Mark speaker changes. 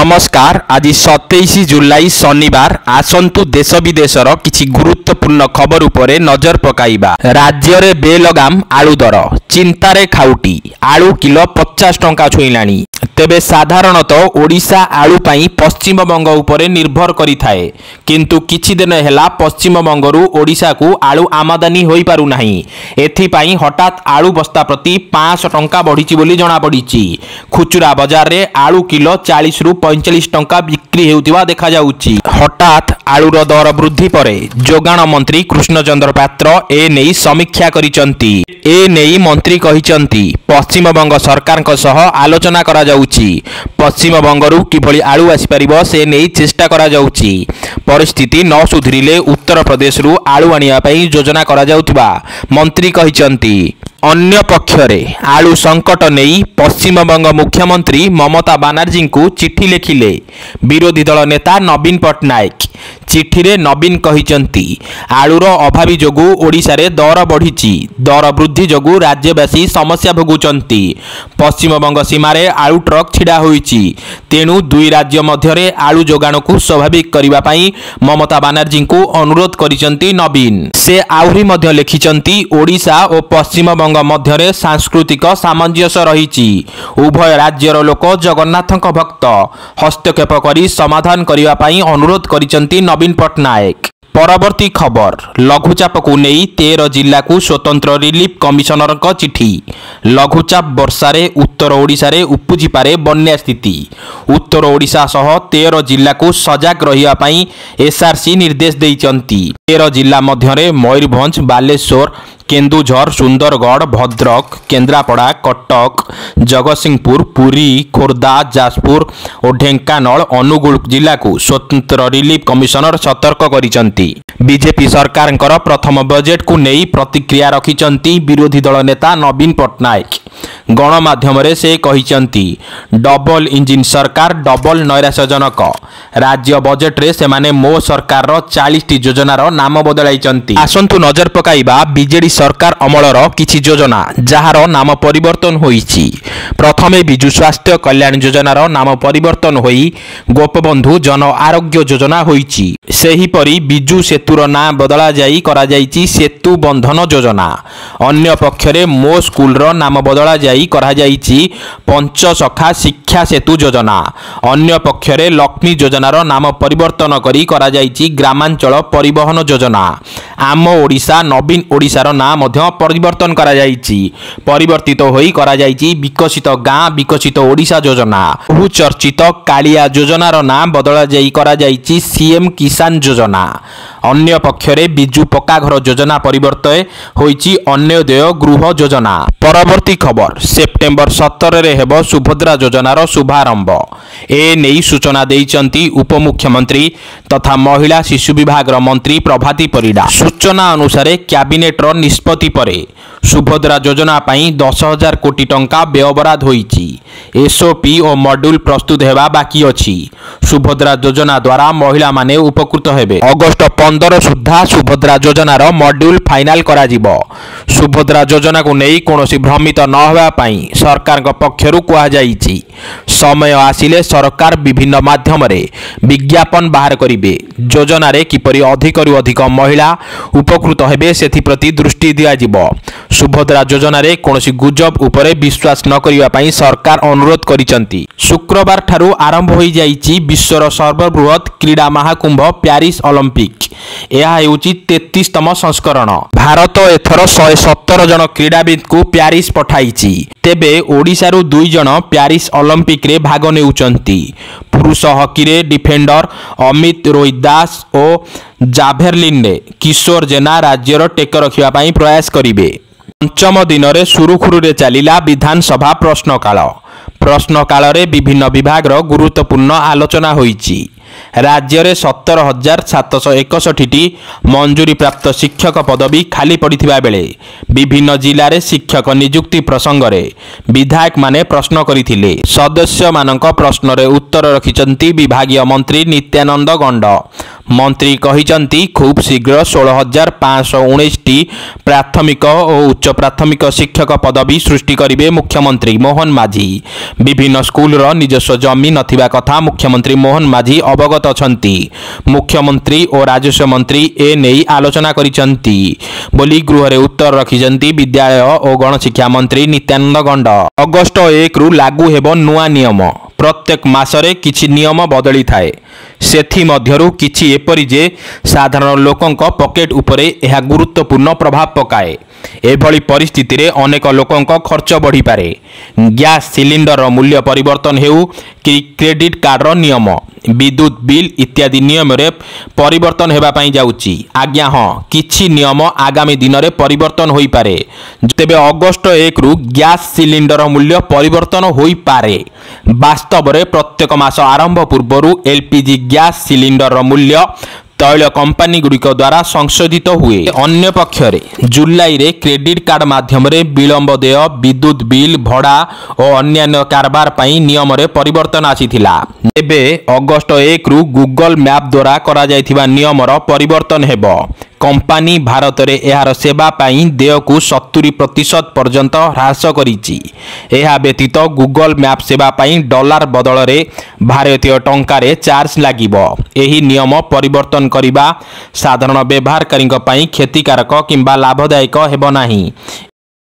Speaker 1: नमस्कार। आज 27 जुलाई शनिवार आसंतु देश विदेशर किछि गुरुत्वपूर्ण खबर उपरे नजर पकाइबा। राज्य रे बेलगाम आलू दर चिंतारे खाउटी आलू किलो 50 टंका छुईलाणी। तेबे साधारणतः ओडिशा आलू पाई पश्चिम बंग उपरे निर्भर करि थाए, किंतु किछि दिन हेला पश्चिम बंगरू ओडिशा को आलू आमदानी होई पारु नाही। एथि पाई हठात आलू बस्ता प्रति 500 टंका बढ़िछि बोली जणा पड़िछि। खुचुरा बाजार रे आलू किलो 40 रु 45 टंका बिक्री हेउतिबा देखा जाउछि। हठात आलूर दर वृद्धि परे जोगाण मंत्री कृष्णचंद्र पात्र ए नेई समीक्षा करिसंती। ए नेई मंत्री कहिसंती पश्चिम बंग सरकार सह आलोचना करा जाउछि। पश्चिम बंगरू किभली आलू आसी परिबो से नेई चेष्टा करा जाउछि। परिस्थिति न सुधरिले उत्तर प्रदेश रु आलू आनिया पई योजना करा जाउतिबा मंत्री कहिसंती। अन्य पक्षरे आलू संकट नहीं पश्चिमबंग मुख्यमंत्री ममता बानार्जी को चिठी लिखिले विरोधी दल नेता नवीन पट्टनायक। चिठी रे नवीन कहिसंती आलूर अभावी जोगु ओडिशा रे दर बढ़िछि। दर वृद्धि जोगु राज्यवासी समस्या भोगुचंती। पश्चिमबंग सीमा रे आलू ट्रक छिड़ा होईछि। तेणु दुई राज्य मध्य रे आलू जोगाण को स्वाभाविक करिबा पई ममता बानार्जी को अनुरोध करिसंती नवीन। से आउरी मध्य लिखिसंती ओडिशा और पश्चिमबंग मध्य सांस्कृतिक सामंजस्य रही। उभय राज्यर लोक जगन्नाथक भक्त हस्तक्षेप करी समाधान करने पाई अनुरोध करिसंती नवीन पट्टनायक। परवर्ती खबर लघुचाप को नहीं 13 जिला को स्वतंत्र रिलीफ कमिशनर का चिठी। लघुचाप वर्षा रे उत्तर ओडिशा रे उपजी पारे बन्या स्थिति। उत्तर ओडिशा सह 13 जिला को सजग रहिया पाई एसआरसी निर्देश देइचंती। 13 जिला मध्य रे मयूरभंज, बालेश्वर, केन्दुझर, सुंदरगढ़, भद्रक, केन्द्रापड़ा, कटक, जगतसिंहपुर, पुरी, खोर्धा, जाजपुर और ढेंकानाल अनुगुल जिला को स्वतंत्र रिलीफ कमिशनर सतर्क करिसंती। बीजेपी सरकार प्रथम बजेट को नहीं प्रतिक्रिया रखिसंती विरोधी दल नेता नवीन पट्टनायक। गणमाध्यम से कहिसंती डबल इंजिन सरकार डबल नैराश्यजनक। राज्य बजेट रे सेमाने मो सरकार 40 योजनार नाम बदलाइचंती। आसंतु नजर पकाइबा बीजेडी सरकार अमलर किछि योजना जहार नाम परिवर्तन होईछि। प्रथमे बिजु स्वास्थ्य कल्याण योजनार नाम परिवर्तन होई गोपबंधु जन आरोग्य योजना होईछि। सेहीपरि बिजु सेतुर नाम बदला जाई करा जाईछि सेतु बंधन योजना। अन्य पक्षरे मो स्कूलर नाम बदला जाई करा जाईछि पंचसखा शिक्षा सेतु योजना। अन्य पक्षरे लक्ष्मी योजनार नाम परिवर्तन करी करा जाईछि ग्रामांचल परिवहन योजना। आम ओडिशा नवीन ओडिशार नाम मध्य परिवर्तन करा जाईछि। परिवर्तित होई करा जाईछि विकसित गाँ विकसित ओडिशा योजना। बहु चर्चित कालिया योजनार नाम बदला जाई करा जाईछि सीएम किसान योजना। अन्य पक्षरे बिजु पक्का घर योजना परिवर्तन होईछि अन्योदय गृह योजना। परवर्ती खबर सेप्टेम्बर 17 रे हेबो सुभद्रा योजनार शुभारंभ। ए नेई सूचना देइचंती उपमुख्यमंत्री तथा महिला शिशु विभाग मंत्री प्रभाती परिडा। सूचना अनुसार कैबिनेट निष्पत्ति परे सुभद्रा योजना पाई 10,000 कोटी टंका व्ययबराद होईछि। एसओपी और मॉड्यूल प्रस्तुत हेबा बाकी अछि। सुभद्रा योजना द्वारा महिला माने उपकृत हेबे। अगस्त 15 सुधा सुभद्रा योजनार मॉड्यूल फाइनल करा जिवो। सुभद्रा योजना को नहीं कोनोसी भ्रमित न होबा पाई सरकार पक्षरु कहा जाईछि। समय आसिले सरकार विभिन्न माध्यम रे विज्ञापन बाहर करिवे। योजना रे किपरि अधिकरु अधिक महिला उपकृत हेबे सेथि प्रति दृष्टि दिया जिवो। सुभद्रा योजना रे कोनोसी गुजब उपरे विश्वास न करिवा पाई सरकार अनुरोध करिसंती। शुक्रवार ठारू आरंभ होई जाईछि विश्वर सर्वबृहत क्रीडा महाकुंभ प्यारिस ओलंपिक। यह हेउछि 33तम संस्करण। भारत एथर 117 जन क्रीडाविद को प्यारिस पठाइछि। तेबे ओडिशारू 2 जन प्यारिस ओलंपिक रे भाग नेउचंती। पुरुष हॉकी रे डिफेंडर अमित रोहित दास और जाभेरलिन रे किशोर जेना राज्यर टेक रखिबा पाई प्रयास करिवे। पंचम दिन रे सुरुखुरु रे चलिला विधानसभा प्रश्नकाल। प्रश्नकाल रे विभिन्न विभाग गुरुत्वपूर्ण आलोचना होईछि। राज्य में 17,761टी मंजूरी प्राप्त शिक्षक पदवी खाली पड़ता बेले विभिन्न जिले में शिक्षक नियुक्ति प्रसंग में विधायक माने प्रश्न करथिले। सदस्य मानक प्रश्न रे उत्तर रखिचंती विभागीय मंत्री नित्यानंद गंड। मंत्री कहिचंती खूब शीघ्र 16,519टी प्राथमिक और उच्च प्राथमिक शिक्षक पदवी सृष्टि करिवे मुख्यमंत्री मोहन माझी। विभिन्न स्कूल रो निजस्व जमी नथिबा कथा मुख्यमंत्री मोहन माझी अवगत अछंती। मुख्यमंत्री और राजस्व मंत्री ए नेई आलोचना करिसंती बोली गृह रे उत्तर रखिसंती विद्यालय और गणशिक्षा मंत्री नित्यानंद गंड। अगस्ट 1 रु लागू हेबो नुआ नियम। प्रत्येक मासरे किछि नियम बदली थाए। सेथि मध्यरु किछि एपरि जे साधारण लोकंक पॉकेट उपरे एहा गुरुत्वपूर्ण प्रभाव पकाए। एभली परिस्थिति रे अनेक लोकंक खर्च बढ़ी पारे। गैस सिलिंडर मूल्य परिवर्तन हेउ कि क्रेडिट कार्ड रो नियम विद्युत बिल इत्यादि नियम रे परिवर्तन हेबा पई जाउची। आज्ञा हाँ किछि नियम आगामी दिन रे परिवर्तन होई पारे। तेबे अगस्ट 1 रु गैस सिलिंडर मूल्य परिवर्तन होई पारे। वास्तव रे प्रत्येक मास आरंभ पूर्वरु एलपीजी गैस सिलिंडर मूल्य तैल कंपनी गुड़िक द्वारा संशोधित हुए। अन्य पक्षरे जुलाई रे क्रेडिट कार्ड माध्यम रे विलंब देय विद्युत बिल भड़ा और अन्य कारबार पई नियम रे परिवर्तन आसीथिला। एबे अगस्ट 1 रु गूगल मैप द्वारा करा जायथिबा नियम रो परिवर्तन हेबो। कंपनी भारत रे एहार सेवा पाई देय को 70% पर्यंत ह्रास करिछि। एहा व्यतीत गूगल मैप सेवा पाई डॉलर बदल रे भारतीय टंका रे चार्ज लागिबो। एही नियम परिवर्तन करिबा साधारण व्यवहारकारी पाई क्षतिकारक किंबा लाभदायक हेबो नाही।